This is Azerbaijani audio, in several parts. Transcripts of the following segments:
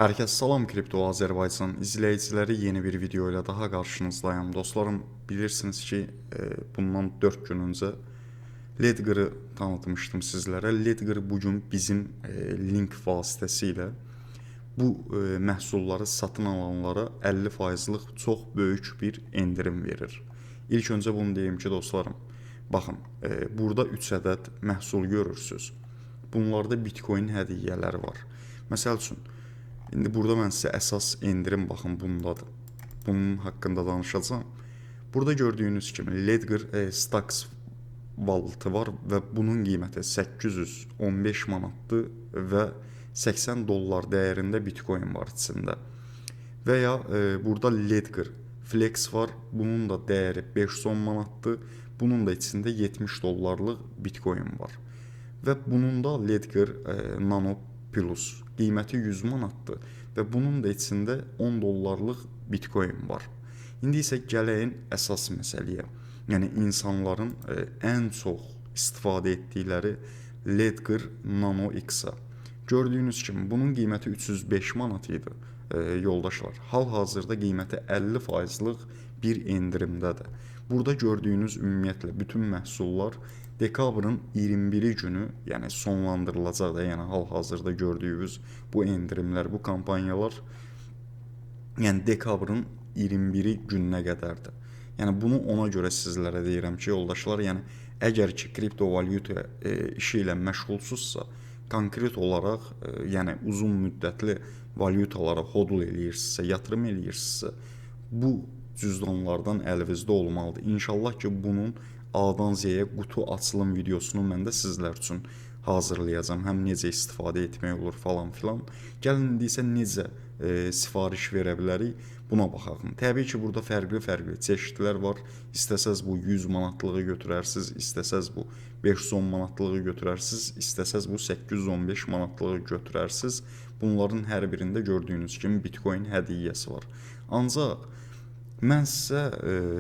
Hər kəs salam, Kripto Azərbaycan izləyiciləri, yeni bir video ilə daha qarşınızdayım. Dostlarım, bilirsiniz ki, bundan 4 gün öncə Ledger'ı tanıtmışdım sizlərə. Ledger bugün bizim link vasitəsilə bu məhsulları satın alanlara 50%'lıq çox böyük bir endirim verir. İlk öncə bunu deyim ki, dostlarım, baxın, burada 3 ədəd məhsul görürsünüz. Bunlarda Bitcoin hədiyyələri var. Məsəl üçün, İndi burada mən sizə əsas endirim baxın bundadır. Bunun haqqında danışacağım. Burada gördüyünüz kimi Ledger Stacks valutu var və bunun qiyməti 815 manatdır və 80 dollar dəyərində Bitcoin var içində. Və ya burada Ledger Flex var. Bunun da dəyəri 510 manatdır. Bunun da içində 70 dollarlıq Bitcoin var. Və bunun da Ledger Nano Plus qiyməti 100 manatdır və bunun da içində 10 dollarlıq Bitcoin var. İndi isə gələyim əsas məsələyə. Yəni insanların ən çox istifadə etdikləri Ledger Nano X-a. Gördüyünüz kimi bunun qiyməti 305 manat idi yoldaşlar. Hal-hazırda qiyməti 50%'lıq bir endirimdədir. Burada gördüyünüz ümumiyyətlə bütün məhsullar dekabrın 21-i günü, yəni sonlandırılacaq da, yəni hal-hazırda gördüyünüz bu endirimlər, bu kampanyalar, yəni dekabrın 21-i gününə qədərdir. Yəni bunu ona görə sizlərə deyirəm ki, yoldaşlar, yəni əgər ki kriptovalyuta işi ilə məşğulsuzsa, konkret olaraq, yəni uzun müddətli valyutalara hodl eləyirsinizsə, yatırım eləyirsinizsə, bu cüzdanlardan əlinizdə olmalıdır. İnşallah ki bunun A'dan Z'yə qutu açılım videosunu mən də sizlər üçün hazırlayacağım. Həm necə istifadə etmək olur falan filan. Gəlin indi isə necə sifariş verə bilərik, buna baxaq. Təbii ki burada fərqli çeşidlər var. İstəsəz bu 100 manatlığı götürərsiniz, istəsəz bu 510 manatlığı götürərsiniz, istəsəz bu 815 manatlığı götürərsiniz. Bunların hər birində gördüyünüz kimi Bitcoin hədiyyəsi var. Ancaq mən sizə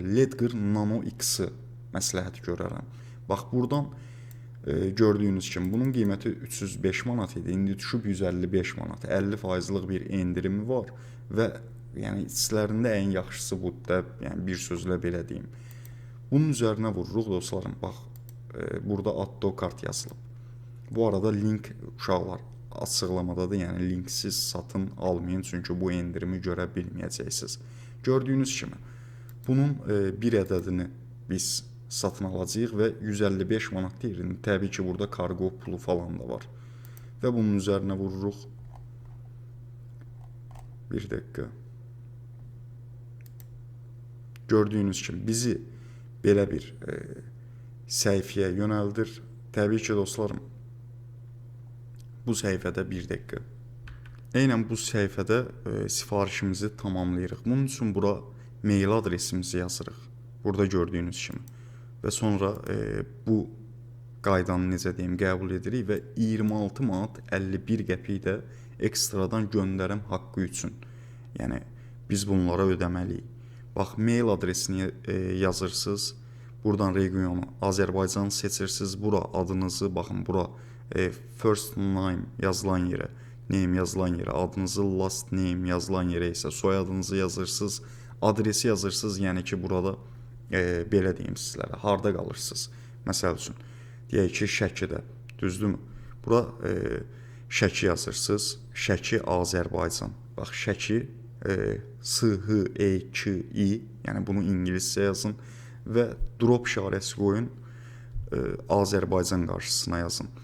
Ledger Nano X-i məsləhət görərəm. Bax, buradan gördüyünüz kimi bunun qiyməti 305 manat idi. İndi düşüb 155 manat. 50%'lıq bir endirimi var və yəni içlərində ən yaxşısı budur da, yəni bir sözlə belə deyim. Bunun üzərinə vururuq dostlarım. Bax, burada Atto kart yazılıb. Bu arada link uşaqlar açıqlamadadır. Yəni linksiz satın almayın, çünki bu endirimi görə bilməyəcəksiniz. Gördüyünüz kimi bunun bir ədədini biz satın alacağıq və 155 manat deyir. Təbii ki burada kargo pulu falan da var. Və bunun üzərinə vururuq. Bir dəqiqə. Gördüyünüz kimi bizi belə bir səhifəyə yönəldir. Təbii ki dostlarım, bu səhifədə bir dəqiqə. Eynən bu səhifədə sifarişimizi tamamlayırıq. Bunun üçün bura mail adresimizi yazırıq. Burada gördüyünüz kimi. Və sonra bu qaydanı necə deyim, qəbul edirik və 26 manat 51 qəpik də ekstradan göndərim haqqı üçün. Yəni biz bunlara ödəməliyik. Bax, mail adresini yazırsınız. Buradan regionu Azərbaycan seçirsiniz. Bura adınızı, baxın bura first name yazılan yerə, name yazılan yerə, adınızı last name yazılan yerə isə soyadınızı yazırsınız. Adresi yazırsınız, yəni ki burada belə deyim sizlərə, harda qalırsınız. Məsəl üçün, deyək ki Şəkidə, düzdürmü? Bura Şəki yazırsınız. Şəki Azərbaycan. Bax, Şəki S-H-E-K-I, yəni bunu ingiliscə yazın və drop işarəsi qoyun, Azərbaycan qarşısına yazın.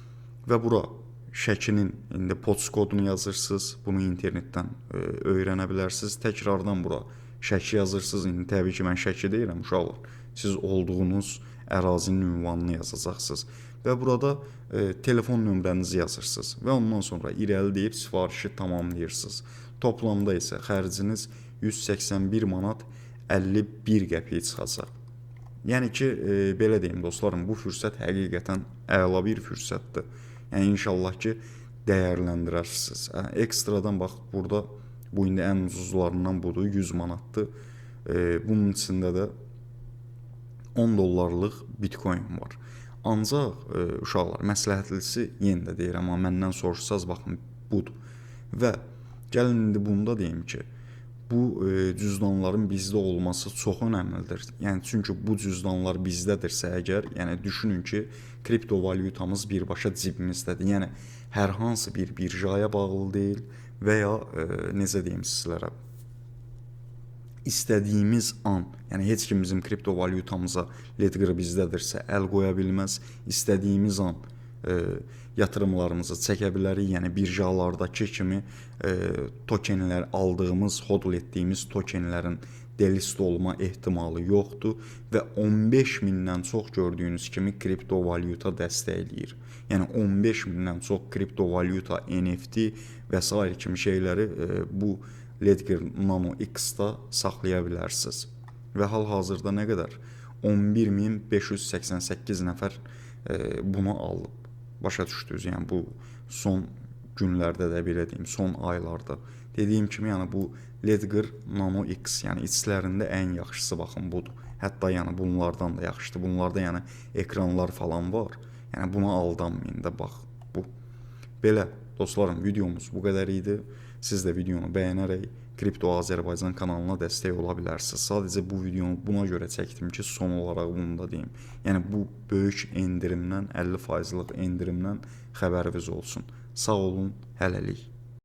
Və bura Şəkinin indi poçt kodunu yazırsınız. Bunu internetdən öyrənə bilərsiniz. Təkrardan bura Şəki yazırsınız. İndi təbii ki mən Şəki deyirəm uşaqlar. Siz olduğunuz ərazinin ünvanını yazacaqsınız. Və burada telefon nömrənizi yazırsınız. Və ondan sonra irəli deyib sifarişi tamamlayırsınız. Toplamda isə xərciniz 181 manat 51 qəpik çıxacaq. Yəni ki, belə deyim dostlarım, bu fürsət həqiqətən əla bir fürsətdir. Yəni inşallah ki dəyərləndirərsiniz. Ekstradan bax, burada bu indi ən ucuzlarından budur, 100 manatdır. Bunun içində də 10 dollarlıq Bitcoin var. Ancaq uşaqlar, məsləhətlisi yenə də deyirəm, amma məndən soruşsaz baxın budur. Və Gəlin indi bunu da deyim ki, bu cüzdanların bizdə olması çox önəmlidir. Yəni çünki bu cüzdanlar bizdədirsə əgər, yəni düşünün ki, kriptovalyutamız birbaşa cibimizdədir. Yəni hər hansı bir birjaya bağlı deyil və ya necə deyim sizlərə, istədiyimiz an, yəni heç kim bizim kriptovalyutamıza Ledger bizdədirsə əl qoya bilməz. İstədiyimiz an yatırımlarımızı çəkə bilərik. Yəni birjalardakı kimi tokenlər aldığımız, hodl etdiyimiz tokenlərin delist olma ehtimalı yoxdur və 15 mindən çox gördüyünüz kimi kriptovalyuta dəstəkləyir. Yəni 15 mindən çox kriptovalyuta, NFT və s. kimi şeyləri bu Ledger Nano X-da saxlaya bilərsiniz. Və hal-hazırda nə qədər? 11.588 nəfər bunu alıb. Başa düşdünüz? Yəni bu son günlərdə də belə deyim, son aylarda. Dediyim kimi, yəni bu Ledger Nano X, yəni içlərində ən yaxşısı baxın budur. Hətta yəni bunlardan da yaxşıdır. Bunlarda yəni ekranlar falan var. Yəni buna aldanmayın da, bax bu. Belə dostlarım, videomuz bu qədər idi. Siz də videonu bəyənərək Kripto Azərbaycan kanalına dəstək ola bilərsiniz. Sadəcə bu videonu buna görə çəkdim ki, son olaraq bunu da deyim. Yəni bu böyük endirimdən, 50%lıq endirimdən xəbəriniz olsun. Sağ olun, hələlik.